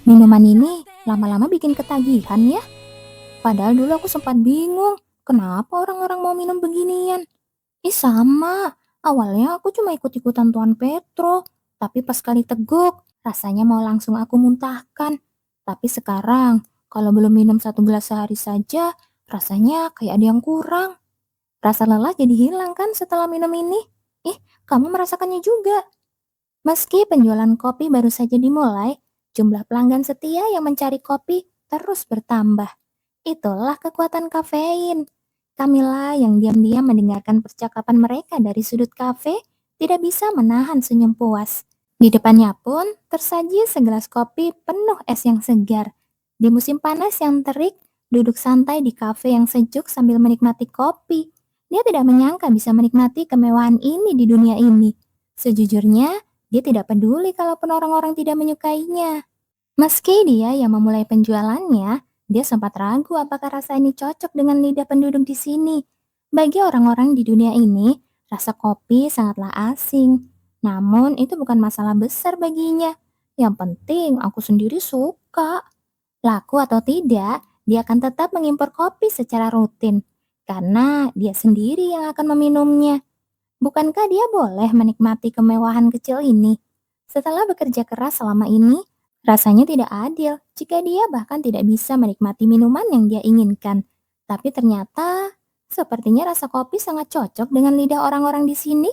Minuman ini lama-lama bikin ketagihan ya. Padahal dulu aku sempat bingung, kenapa orang-orang mau minum beginian? Sama. Awalnya aku cuma ikut-ikutan Tuan Petro, tapi pas kali teguk, rasanya mau langsung aku muntahkan. Tapi sekarang, kalau belum minum 1 gelas sehari saja, rasanya kayak ada yang kurang. Rasa lelah jadi hilang kan setelah minum ini? Kamu merasakannya juga? Meski penjualan kopi baru saja dimulai, jumlah pelanggan setia yang mencari kopi terus bertambah. Itulah kekuatan kafein. Camilla yang diam-diam mendengarkan percakapan mereka dari sudut kafe tidak bisa menahan senyum puas. Di depannya pun tersaji segelas kopi penuh es yang segar. Di musim panas yang terik, duduk santai di kafe yang sejuk sambil menikmati kopi. Dia tidak menyangka bisa menikmati kemewahan ini di dunia ini. Sejujurnya, dia tidak peduli kalaupun orang-orang tidak menyukainya. Meski dia yang memulai penjualannya, dia sempat ragu apakah rasa ini cocok dengan lidah penduduk di sini. Bagi orang-orang di dunia ini, rasa kopi sangatlah asing. Namun itu bukan masalah besar baginya. Yang penting aku sendiri suka. Laku atau tidak, dia akan tetap mengimpor kopi secara rutin. Karena dia sendiri yang akan meminumnya. Bukankah dia boleh menikmati kemewahan kecil ini? Setelah bekerja keras selama ini, rasanya tidak adil jika dia bahkan tidak bisa menikmati minuman yang dia inginkan. Tapi ternyata, sepertinya rasa kopi sangat cocok dengan lidah orang-orang di sini.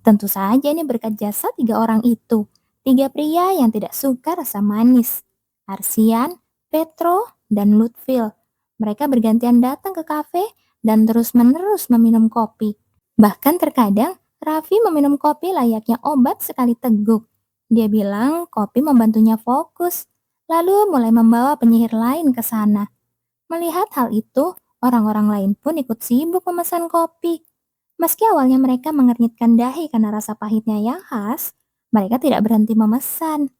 Tentu saja ini berkat jasa 3 orang itu. 3 pria yang tidak suka rasa manis. Arsian, Petro, dan Lutfil. Mereka bergantian datang ke kafe dan terus-menerus meminum kopi. Bahkan terkadang Raffi meminum kopi layaknya obat sekali teguk. Dia bilang kopi membantunya fokus, lalu mulai membawa penyihir lain ke sana. Melihat hal itu, orang-orang lain pun ikut sibuk memesan kopi. Meski awalnya mereka mengernyitkan dahi karena rasa pahitnya yang khas, mereka tidak berhenti memesan.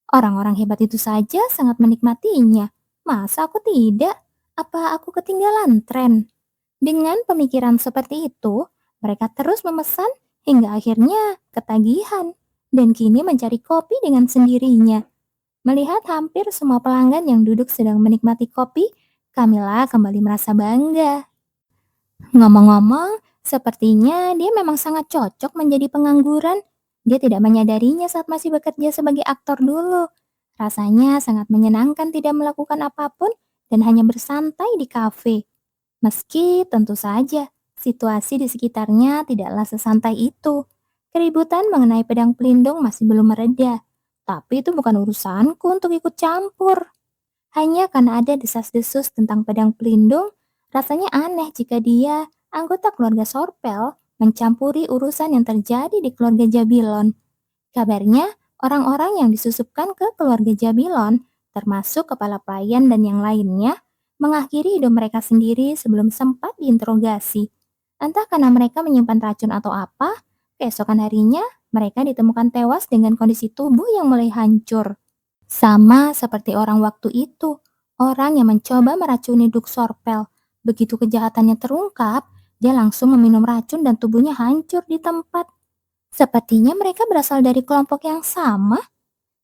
Orang-orang hebat itu saja sangat menikmatinya. Masa aku tidak? Apa aku ketinggalan tren? Dengan pemikiran seperti itu, mereka terus memesan hingga akhirnya ketagihan dan kini mencari kopi dengan sendirinya. Melihat hampir semua pelanggan yang duduk sedang menikmati kopi, Camilla kembali merasa bangga. Ngomong-ngomong, sepertinya dia memang sangat cocok menjadi pengangguran. Dia tidak menyadarinya saat masih bekerja sebagai aktor dulu. Rasanya sangat menyenangkan tidak melakukan apapun dan hanya bersantai di kafe. Meski tentu saja situasi di sekitarnya tidaklah sesantai itu. Keributan mengenai pedang pelindung masih belum mereda. Tapi itu bukan urusanku untuk ikut campur. Hanya karena ada desas-desus tentang pedang pelindung, rasanya aneh jika dia, anggota keluarga Sorpel, mencampuri urusan yang terjadi di keluarga Jabilon. Kabarnya, orang-orang yang disusupkan ke keluarga Jabilon, termasuk kepala pelayan dan yang lainnya, mengakhiri hidup mereka sendiri sebelum sempat diinterogasi. Entah karena mereka menyimpan racun atau apa, keesokan harinya mereka ditemukan tewas dengan kondisi tubuh yang mulai hancur. Sama seperti orang waktu itu, orang yang mencoba meracuni Duk Sorpel. Begitu kejahatannya terungkap, dia langsung meminum racun dan tubuhnya hancur di tempat. Sepertinya mereka berasal dari kelompok yang sama.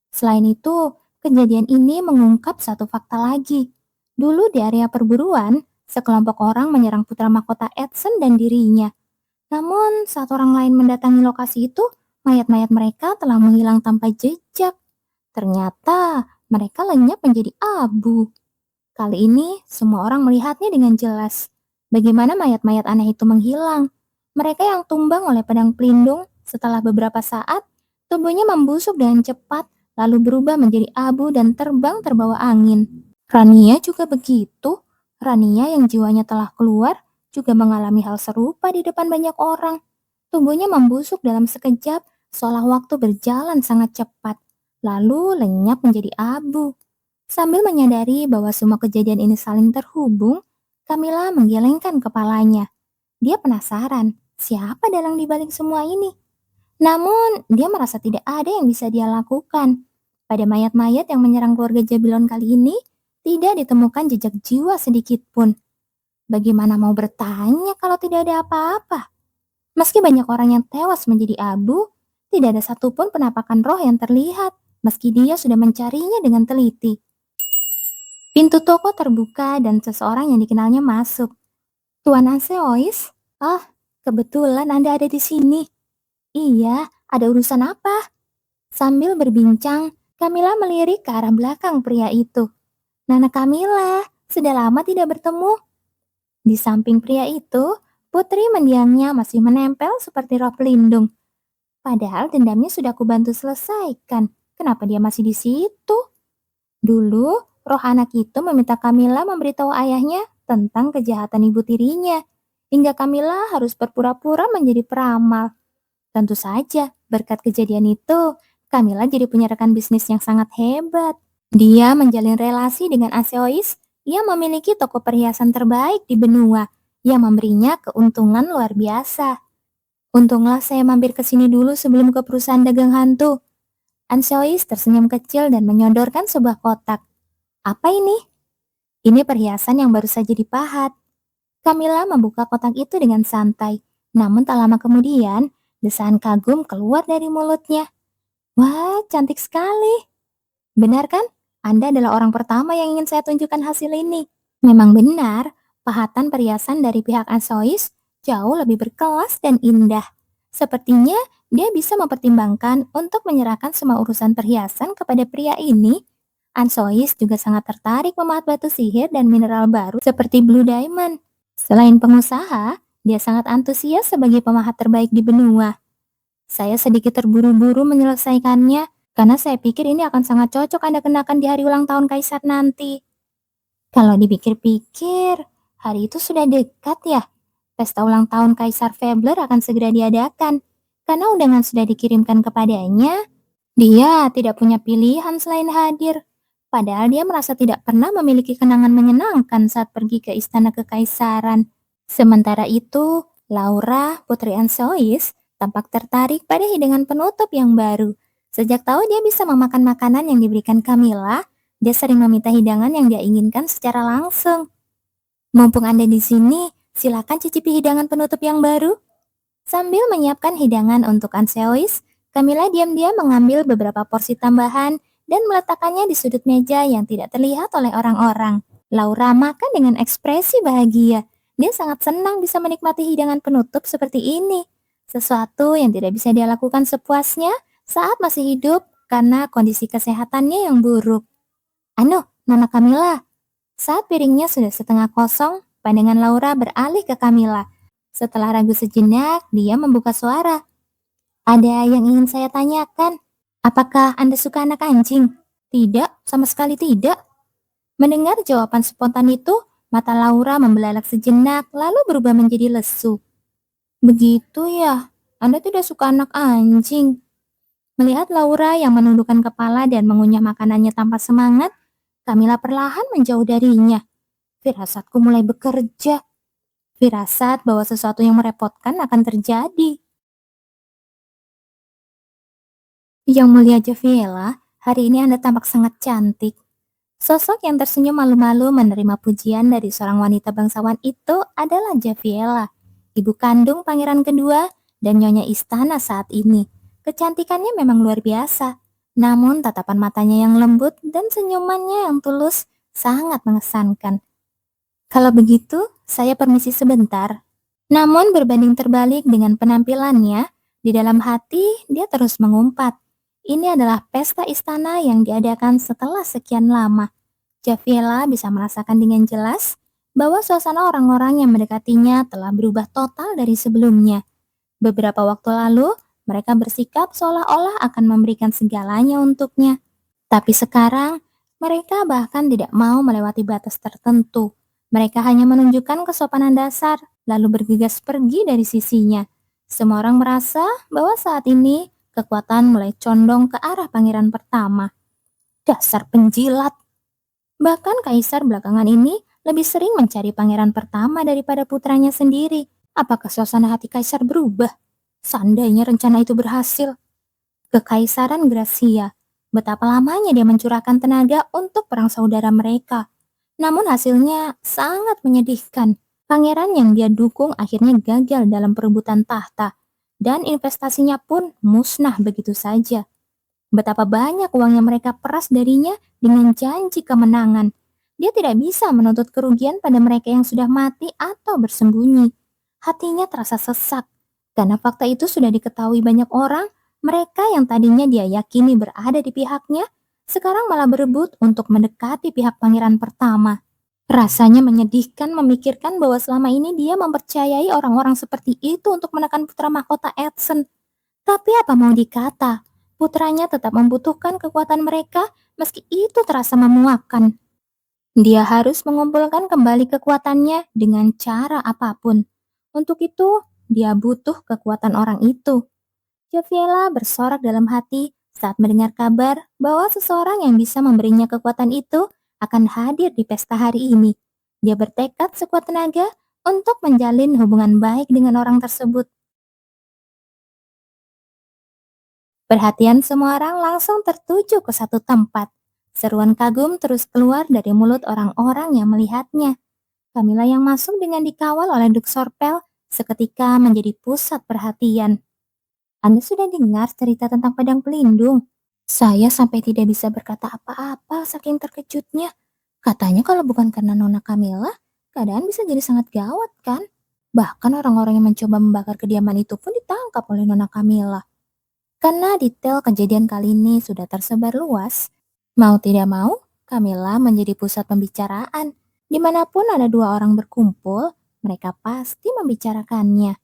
Selain itu, kejadian ini mengungkap satu fakta lagi. Dulu di area perburuan, sekelompok orang menyerang putra mahkota Edson dan dirinya. Namun, saat orang lain mendatangi lokasi itu, mayat-mayat mereka telah menghilang tanpa jejak. Ternyata mereka lenyap menjadi abu. Kali ini, semua orang melihatnya dengan jelas. Bagaimana mayat-mayat aneh itu menghilang. Mereka yang tumbang oleh pedang pelindung setelah beberapa saat, tubuhnya membusuk dengan cepat, lalu berubah menjadi abu dan terbang terbawa angin. Rania juga begitu. Rania yang jiwanya telah keluar juga mengalami hal serupa di depan banyak orang. Tubuhnya membusuk dalam sekejap, seolah waktu berjalan sangat cepat, lalu lenyap menjadi abu. Sambil menyadari bahwa semua kejadian ini saling terhubung, Camilla menggelengkan kepalanya. Dia penasaran, siapa dalang dibalik semua ini? Namun, dia merasa tidak ada yang bisa dia lakukan. Pada mayat-mayat yang menyerang keluarga Jabilon kali ini, tidak ditemukan jejak jiwa sedikit pun. Bagaimana mau bertanya kalau tidak ada apa-apa? Meski banyak orang yang tewas menjadi abu, tidak ada satupun penampakan roh yang terlihat. meski dia sudah mencarinya dengan teliti. Pintu toko terbuka dan seseorang yang dikenalnya masuk. Tuan Anseois? Ah, kebetulan Anda ada di sini. Iya, ada urusan apa? Sambil berbincang, Camilla melirik ke arah belakang pria itu. Nana Camilla, sudah lama tidak bertemu. Di samping pria itu, putri mendiamnya masih menempel seperti rok pelindung. Padahal dendamnya sudah kubantu selesaikan. Kenapa dia masih di situ? Dulu, roh anak itu meminta Camilla memberitahu ayahnya tentang kejahatan ibu tirinya. Hingga Camilla harus berpura-pura menjadi peramal. Tentu saja, berkat kejadian itu, Camilla jadi punya rekan bisnis yang sangat hebat. Dia menjalin relasi dengan Aseois yang memiliki toko perhiasan terbaik di benua yang memberinya keuntungan luar biasa. Untunglah saya mampir ke sini dulu sebelum ke perusahaan dagang hantu. Anseois tersenyum kecil dan menyodorkan sebuah kotak. Apa ini? Ini perhiasan yang baru saja dipahat. Camilla membuka kotak itu dengan santai. Namun tak lama kemudian, desahan kagum keluar dari mulutnya. Wah, cantik sekali. Benar kan? Anda adalah orang pertama yang ingin saya tunjukkan hasil ini. Memang benar, pahatan perhiasan dari pihak Ansois jauh lebih berkelas dan indah. Sepertinya dia bisa mempertimbangkan untuk menyerahkan semua urusan perhiasan kepada pria ini. Ansois juga sangat tertarik memahat batu sihir dan mineral baru seperti Blue Diamond. Selain pengusaha, dia sangat antusias sebagai pemahat terbaik di benua. Saya sedikit terburu-buru menyelesaikannya karena saya pikir ini akan sangat cocok Anda kenakan di hari ulang tahun Kaisar nanti. Kalau dipikir-pikir, hari itu sudah dekat ya. Pesta ulang tahun Kaisar Febler akan segera diadakan. Karena undangan sudah dikirimkan kepadanya, dia tidak punya pilihan selain hadir. Padahal dia merasa tidak pernah memiliki kenangan menyenangkan saat pergi ke istana kekaisaran. Sementara itu, Laura, putri Ansois, tampak tertarik pada hidangan penutup yang baru. Sejak tahu dia bisa memakan makanan yang diberikan Camilla, dia sering meminta hidangan yang dia inginkan secara langsung. Mumpung Anda di sini, silakan cicipi hidangan penutup yang baru. Sambil menyiapkan hidangan untuk Anseois, Camilla diam-diam mengambil beberapa porsi tambahan dan meletakkannya di sudut meja yang tidak terlihat oleh orang-orang. Laura makan dengan ekspresi bahagia. Dia sangat senang bisa menikmati hidangan penutup seperti ini. Sesuatu yang tidak bisa dia lakukan sepuasnya saat masih hidup karena kondisi kesehatannya yang buruk. Anu, Nona Camilla. Saat piringnya sudah setengah kosong, pandangan Laura beralih ke Camilla. Setelah ragu sejenak, dia membuka suara. Ada yang ingin saya tanyakan. Apakah Anda suka anak anjing? Tidak, sama sekali tidak. Mendengar jawaban spontan itu, mata Laura membelalak sejenak lalu berubah menjadi lesu. Begitu ya, Anda tidak suka anak anjing. Melihat Laura yang menundukkan kepala dan mengunyah makanannya tanpa semangat, Camilla perlahan menjauh darinya. Firasatku mulai bekerja. Firasat bahwa sesuatu yang merepotkan akan terjadi. Yang mulia Javiela, hari ini Anda tampak sangat cantik. Sosok yang tersenyum malu-malu menerima pujian dari seorang wanita bangsawan itu adalah Javiela, ibu kandung pangeran kedua dan nyonya istana saat ini. Kecantikannya memang luar biasa, namun tatapan matanya yang lembut dan senyumannya yang tulus sangat mengesankan. Kalau begitu, saya permisi sebentar. Namun berbanding terbalik dengan penampilannya, di dalam hati dia terus mengumpat. Ini adalah pesta istana yang diadakan setelah sekian lama. Javiela bisa merasakan dengan jelas bahwa suasana orang-orang yang mendekatinya telah berubah total dari sebelumnya. Beberapa waktu lalu, mereka bersikap seolah-olah akan memberikan segalanya untuknya. Tapi sekarang, mereka bahkan tidak mau melewati batas tertentu. Mereka hanya menunjukkan kesopanan dasar, lalu bergegas pergi dari sisinya. Semua orang merasa bahwa saat ini kekuatan mulai condong ke arah pangeran pertama. Dasar penjilat! Bahkan kaisar belakangan ini lebih sering mencari pangeran pertama daripada putranya sendiri. Apakah suasana hati kaisar berubah? Seandainya rencana itu berhasil. Kekaisaran Gracia. Betapa lamanya dia mencurahkan tenaga untuk perang saudara mereka. Namun hasilnya sangat menyedihkan. Pangeran yang dia dukung akhirnya gagal dalam perebutan tahta. Dan investasinya pun musnah begitu saja. Betapa banyak uang yang mereka peras darinya dengan janji kemenangan. Dia tidak bisa menuntut kerugian pada mereka yang sudah mati atau bersembunyi. Hatinya terasa sesak, karena fakta itu sudah diketahui banyak orang. Mereka yang tadinya dia yakini berada di pihaknya, sekarang malah berebut untuk mendekati pihak pangeran pertama. Rasanya menyedihkan memikirkan bahwa selama ini dia mempercayai orang-orang seperti itu untuk menekan putra mahkota Edson. Tapi apa mau dikata, putranya tetap membutuhkan kekuatan mereka meski itu terasa memuakkan. Dia harus mengumpulkan kembali kekuatannya dengan cara apapun. Untuk itu, dia butuh kekuatan orang itu. Joviela bersorak dalam hati saat mendengar kabar bahwa seseorang yang bisa memberinya kekuatan itu akan hadir di pesta hari ini. Dia bertekad sekuat tenaga untuk menjalin hubungan baik dengan orang tersebut. Perhatian semua orang langsung tertuju ke satu tempat. Seruan kagum terus keluar dari mulut orang-orang yang melihatnya. Camilla yang masuk dengan dikawal oleh Duk Sorpel seketika menjadi pusat perhatian. Anda sudah dengar cerita tentang pedang pelindung? Saya sampai tidak bisa berkata apa-apa saking terkejutnya. Katanya kalau bukan karena Nona Camilla, keadaan bisa jadi sangat gawat kan? Bahkan orang-orang yang mencoba membakar kediaman itu pun ditangkap oleh Nona Camilla. Karena detail kejadian kali ini sudah tersebar luas, mau tidak mau, Camilla menjadi pusat pembicaraan. Dimanapun ada dua orang berkumpul, mereka pasti membicarakannya.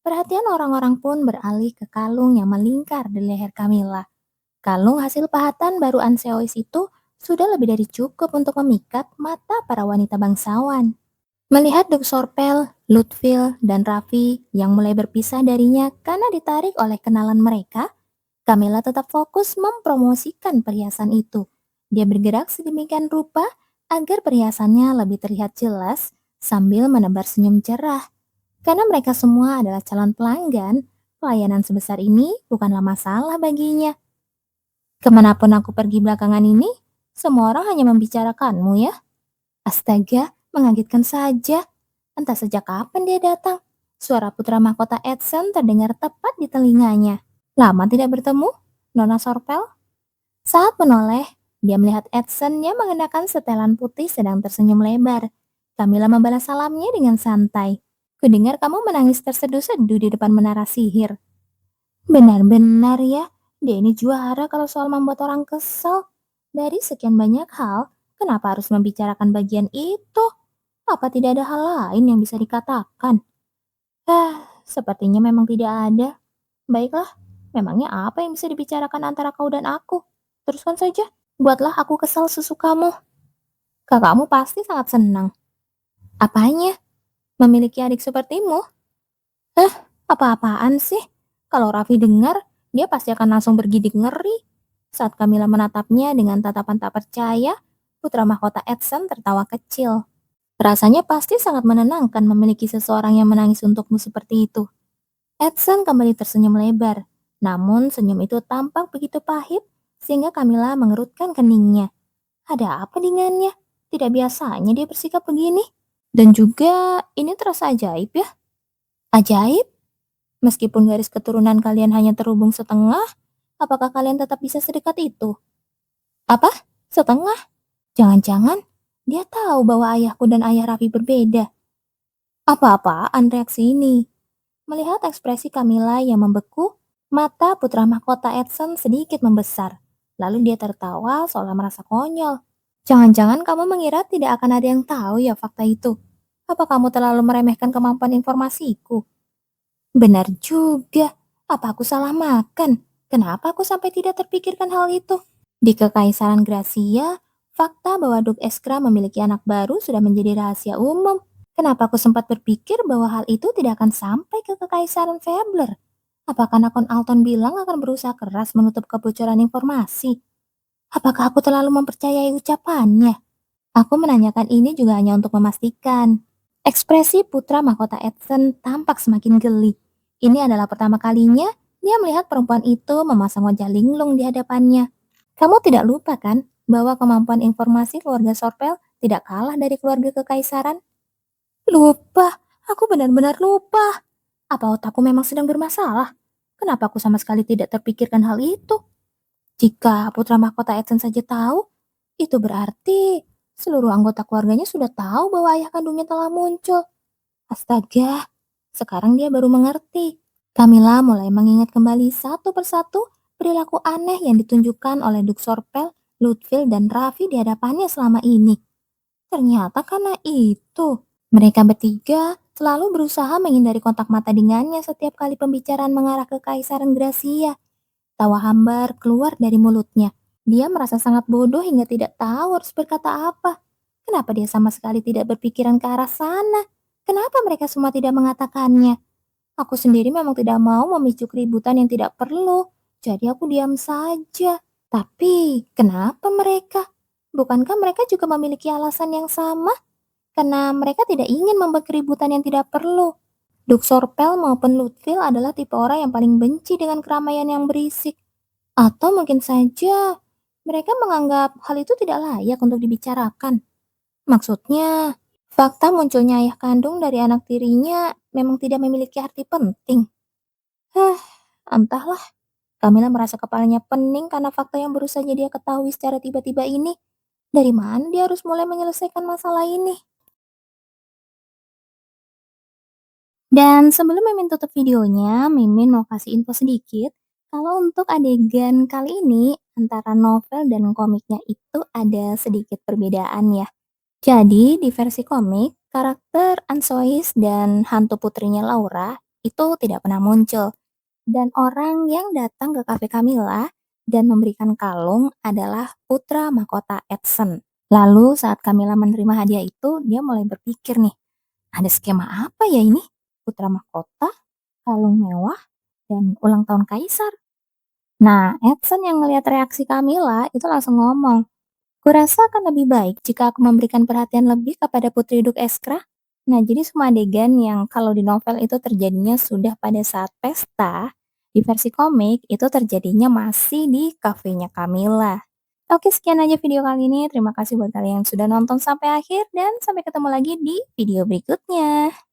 Perhatian orang-orang pun beralih ke kalung yang melingkar di leher Camilla. Kalung hasil pahatan baru Anseois itu sudah lebih dari cukup untuk memikat mata para wanita bangsawan. Melihat Duk Sorpel, Lutfil, dan Raffi yang mulai berpisah darinya karena ditarik oleh kenalan mereka, Camilla tetap fokus mempromosikan perhiasan itu. Dia bergerak sedemikian rupa agar perhiasannya lebih terlihat jelas sambil menebar senyum cerah. Karena mereka semua adalah calon pelanggan, pelayanan sebesar ini bukanlah masalah baginya. Kemanapun aku pergi belakangan ini, semua orang hanya membicarakanmu ya. Astaga, mengagetkan saja. Entah sejak kapan dia datang. Suara putra mahkota Edson terdengar tepat di telinganya. Lama tidak bertemu, Nona Sorpel? Saat menoleh, dia melihat Edson yang mengenakan setelan putih sedang tersenyum lebar. Camilla membalas salamnya dengan santai. Kudengar kamu menangis terseduh-seduh di depan menara sihir. Benar-benar ya, dia ini juara kalau soal membuat orang kesel. Dari sekian banyak hal, kenapa harus membicarakan bagian itu? Apa tidak ada hal lain yang bisa dikatakan? Sepertinya memang tidak ada. Baiklah, memangnya apa yang bisa dibicarakan antara kau dan aku? Teruskan saja, buatlah aku kesal sesukamu. Kakakmu pasti sangat senang. Apanya? Memiliki adik sepertimu? Apa-apaan sih? Kalau Raffi dengar, dia pasti akan langsung bergidik ngeri. Saat Camilla menatapnya dengan tatapan tak percaya, putra mahkota Edson tertawa kecil. Rasanya pasti sangat menenangkan memiliki seseorang yang menangis untukmu seperti itu. Edson kembali tersenyum lebar, namun senyum itu tampak begitu pahit sehingga Camilla mengerutkan keningnya. Ada apa dengannya? Tidak biasanya dia bersikap begini. Dan juga ini terasa ajaib ya. Ajaib? Meskipun garis keturunan kalian hanya terhubung setengah, apakah kalian tetap bisa sedekat itu? Apa? Setengah? Jangan-jangan dia tahu bahwa ayahku dan ayah Raffi berbeda. Apa-apaan reaksi ini? Melihat ekspresi Camilla yang membeku, mata putra mahkota Edson sedikit membesar. Lalu dia tertawa seolah merasa konyol. Jangan-jangan kamu mengira tidak akan ada yang tahu ya fakta itu? Apa kamu terlalu meremehkan kemampuan informasiku? Benar juga. Apa aku salah makan? Kenapa aku sampai tidak terpikirkan hal itu? Di Kekaisaran Gracia, fakta bahwa Duk Eskra memiliki anak baru sudah menjadi rahasia umum. Kenapa aku sempat berpikir bahwa hal itu tidak akan sampai ke Kekaisaran Fabler? Apakah Nakon Alton bilang akan berusaha keras menutup kebocoran informasi? Apakah aku terlalu mempercayai ucapannya? Aku menanyakan ini juga hanya untuk memastikan. Ekspresi putra mahkota Edson tampak semakin geli. Ini adalah pertama kalinya dia melihat perempuan itu memasang wajah linglung di hadapannya. Kamu tidak lupa kan bahwa kemampuan informasi keluarga Sorpel tidak kalah dari keluarga kekaisaran? Lupa, aku benar-benar lupa. Apa otakku memang sedang bermasalah? Kenapa aku sama sekali tidak terpikirkan hal itu? Jika putra mahkota Edson saja tahu, itu berarti seluruh anggota keluarganya sudah tahu bahwa ayah kandungnya telah muncul. Astaga, sekarang dia baru mengerti. Camilla mulai mengingat kembali satu persatu perilaku aneh yang ditunjukkan oleh Duk Sorpel, Lutfil, dan Raffi di hadapannya selama ini. Ternyata karena itu, mereka bertiga selalu berusaha menghindari kontak mata dengannya setiap kali pembicaraan mengarah ke Kaisaran Gracia. Tawa hambar keluar dari mulutnya. Dia merasa sangat bodoh hingga tidak tahu harus berkata apa. Kenapa dia sama sekali tidak berpikiran ke arah sana? Kenapa mereka semua tidak mengatakannya? Aku sendiri memang tidak mau memicu keributan yang tidak perlu, jadi aku diam saja. Tapi kenapa mereka? Bukankah mereka juga memiliki alasan yang sama? Karena mereka tidak ingin membuat keributan yang tidak perlu. Duk Sorpel maupun Lutfil adalah tipe orang yang paling benci dengan keramaian yang berisik. Atau mungkin saja mereka menganggap hal itu tidak layak untuk dibicarakan. Maksudnya, fakta munculnya ayah kandung dari anak tirinya memang tidak memiliki arti penting. Hah, entahlah. Camilla merasa kepalanya pening karena fakta yang baru saja dia ketahui secara tiba-tiba ini. Dari mana dia harus mulai menyelesaikan masalah ini? Dan sebelum Mimin tutup videonya, Mimin mau kasih info sedikit. Kalau untuk adegan kali ini, antara novel dan komiknya itu ada sedikit perbedaan ya. Jadi di versi komik, karakter Ansois dan hantu putrinya Laura itu tidak pernah muncul. Dan orang yang datang ke kafe Camilla dan memberikan kalung adalah putra mahkota Edson. Lalu saat Camilla menerima hadiah itu, dia mulai berpikir nih, ada skema apa ya ini? Putra mahkota, kalung mewah, dan ulang tahun kaisar. Nah, Edson yang ngelihat reaksi Camilla itu langsung ngomong, kurasa akan lebih baik jika aku memberikan perhatian lebih kepada Putri Duk Eskra. Nah, jadi semua adegan yang kalau di novel itu terjadinya sudah pada saat pesta, di versi komik itu terjadinya masih di kafenya Camilla. Oke, sekian aja video kali ini. Terima kasih buat kalian yang sudah nonton sampai akhir dan sampai ketemu lagi di video berikutnya.